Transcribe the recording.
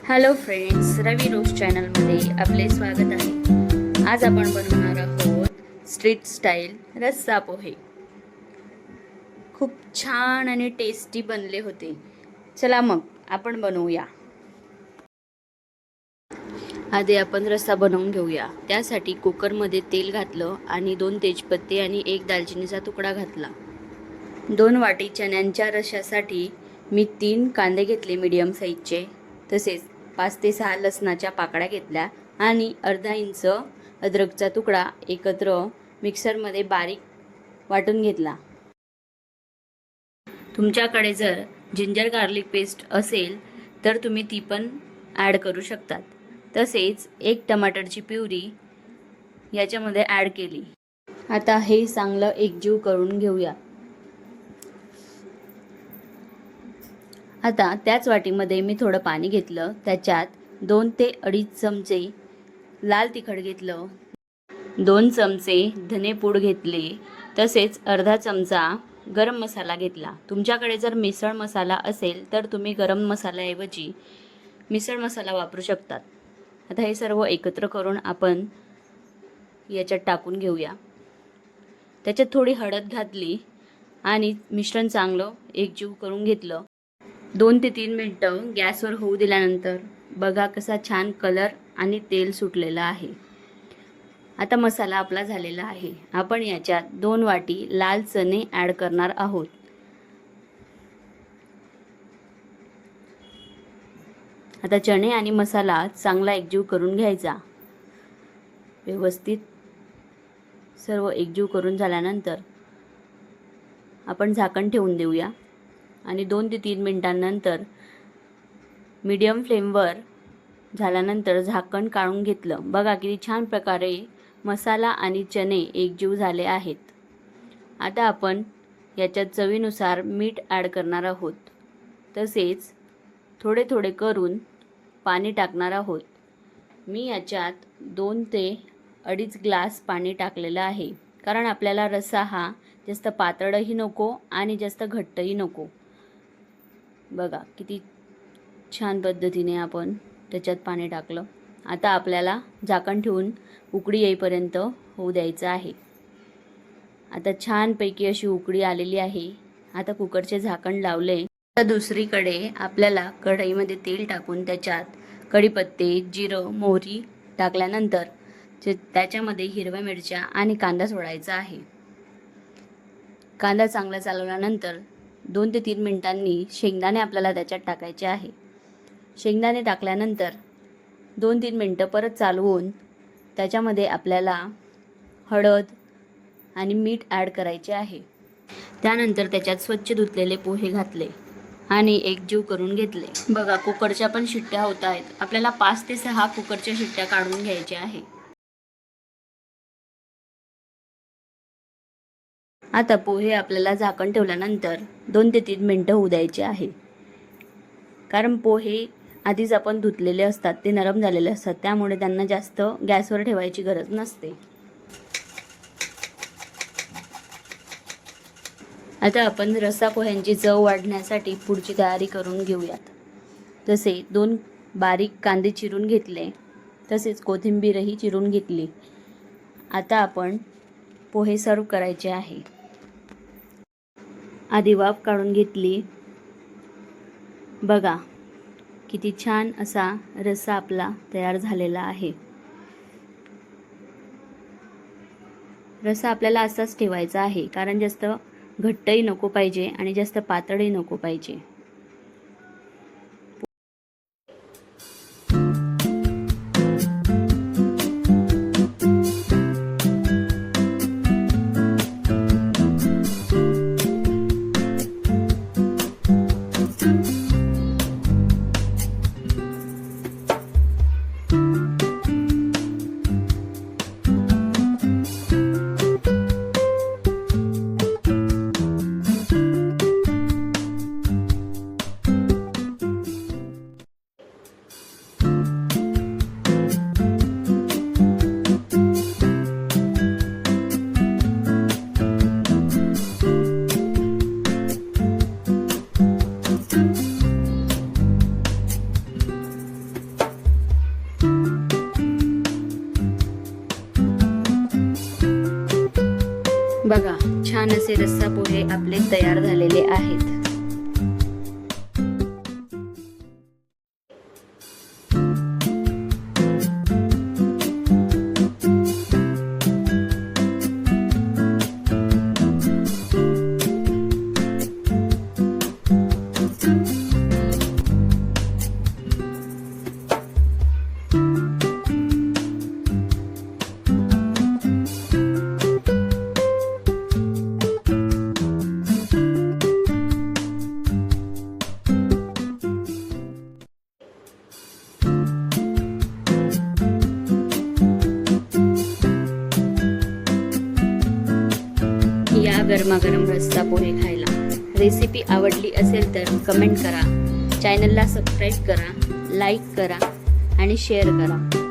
Hello friends, रवी रोज चॅनलमध्ये आपले स्वागत आहे. आज आपण बनवणार आहोत स्ट्रीट स्टाईल रस्सा पोहे. खूप छान आणि टेस्टी बनले होते. चला मग आपण बनवूया. आधी आपण रस्सा बनवून घेऊया. त्यासाठी कुकरमध्ये तेल घातलं आणि 2 तेजपत्ते आणि 1 दालचिनीचा तुकडा घातला. 2 वाटी चण्यांच्या रश्श्यासाठी मी 3 कांदे घेतले मीडियम साईजचे. तसेच 5 ते 6 लसणाच्या पाकळ्या घेतल्या आणि अर्धा इंच अद्रकचा तुकडा एकत्र मिक्सरमध्ये बारीक वाटून घेतला. तुमच्याकडे जर जिंजर गार्लिक पेस्ट असेल तर तुम्ही ती पण ॲड करू शकतात. तसेच 1 टमाटरची प्युरी याच्यामध्ये ॲड केली. आता हे चांगलं एकजीव करून घेऊया. आता त्याच वाटीमध्ये मी थोडं पाणी घेतलं. त्याच्यात 2 ते 2.5 चमचे लाल तिखट घेतलं, 2 चमचे धनेपूड घेतले, तसेच अर्धा चमचा गरम मसाला घेतला. तुमच्याकडे जर मिसळ मसाला असेल तर तुम्ही गरम मसाल्याऐवजी मिसळ मसाला वापरू शकतात. आता हे सर्व एकत्र करून आपण याच्यात टाकून घेऊया. त्याच्यात थोडी हळद घातली आणि मिश्रण चांगलं एकजीव करून घेतलं. 2 ते 3 मिनटं गॅसवर होऊ दिल्यानंतर बघा कसा छान कलर आणि तेल सुटलेलं आहे. आता मसाला आपला झालेला आहे. आपण याच्यात 2 वाटी लाल चणे ॲड करणार आहोत. आता चणे आणि मसाला चांगला एकजीव करून घ्यायचा. व्यवस्थित सर्व एकजीव करून झाल्यानंतर आपण झाकण ठेवून देऊया आणि 2 ते 3 मिनिटांनंतर मीडियम फ्लेमवर झाल्यानंतर झाकण काढून घेतलं. बघा किती छान प्रकारे मसाला आणि चणे एकजीव झाले आहेत. आता आपण याच्यात चवीनुसार मीठ ॲड करणार आहोत. तसेच थोडे थोडे करून पाणी टाकणार आहोत. मी याच्यात 2 ते 2.5 ग्लास पाणी टाकलेलं आहे, कारण आपल्याला रस्सा हा जास्त पातळही नको आणि जास्त घट्टही नको. बघा किती छान पद्धतीने आपण त्याच्यात पाणी टाकलं. आता आपल्याला झाकण ठेवून उकळी येईपर्यंत होऊ द्यायचं आहे. आता छानपैकी अशी उकळी आलेली आहे. आता कुकरचे झाकण लावले. आता दुसरीकडे आपल्याला कढईमध्ये तेल टाकून त्याच्यात कढीपत्ते, जिरं, मोहरी टाकल्यानंतर त्याच्यामध्ये हिरव्या मिरच्या आणि कांदा सोडायचा आहे. कांदा चांगला चालवल्यानंतर 2 ते 3 मिनिटांनी शेंगदाणे आपल्याला त्याच्यात टाकायचे आहे. शेंगदाणे टाकल्यानंतर 2-3 मिनटं परत चालवून त्याच्यामध्ये आपल्याला हळद आणि मीठ ॲड करायचे आहे. त्यानंतर त्याच्यात स्वच्छ धुतलेले पोहे घातले आणि एकजीव करून घेतले. बघा कुकरच्या पण शिट्ट्या होत आहेत. आपल्याला 5 ते 6 कुकरच्या शिट्ट्या काढून घ्यायच्या आहे. आता पोहे आपल्याला झाकण ठेवल्यानंतर 2 ते 3 मिनटं होऊ द्यायचे आहे, कारण पोहे आधीच आपण धुतलेले असतात, ते नरम झालेले असतात, त्यामुळे त्यांना जास्त गॅसवर ठेवायची गरज नसते. आता आपण रस्सा पोह्यांची चव वाढण्यासाठी पुढची तयारी करून घेऊयात. जसे 2 बारीक कांदे चिरून घेतले, तसेच कोथिंबीरही चिरून घेतली. आता आपण पोहे सर्व करायचे आहे. आधी वाफ काढून घेतली. बघा किती छान असा रस्सा आपला तयार झालेला आहे. रस्सा आपल्याला असाच ठेवायचा आहे, कारण जास्त घट्टही नको पाहिजे आणि जास्त पातळही नको पाहिजे. बघा, छान असे रस्सा पोहे आपले तयार झालेले आहेत. या गरमागरम रस्सा पोहे खायला. रेसिपी आवडली असेल तर कमेंट करा, चॅनलला सबस्क्राईब करा, लाईक करा आणि शेअर करा.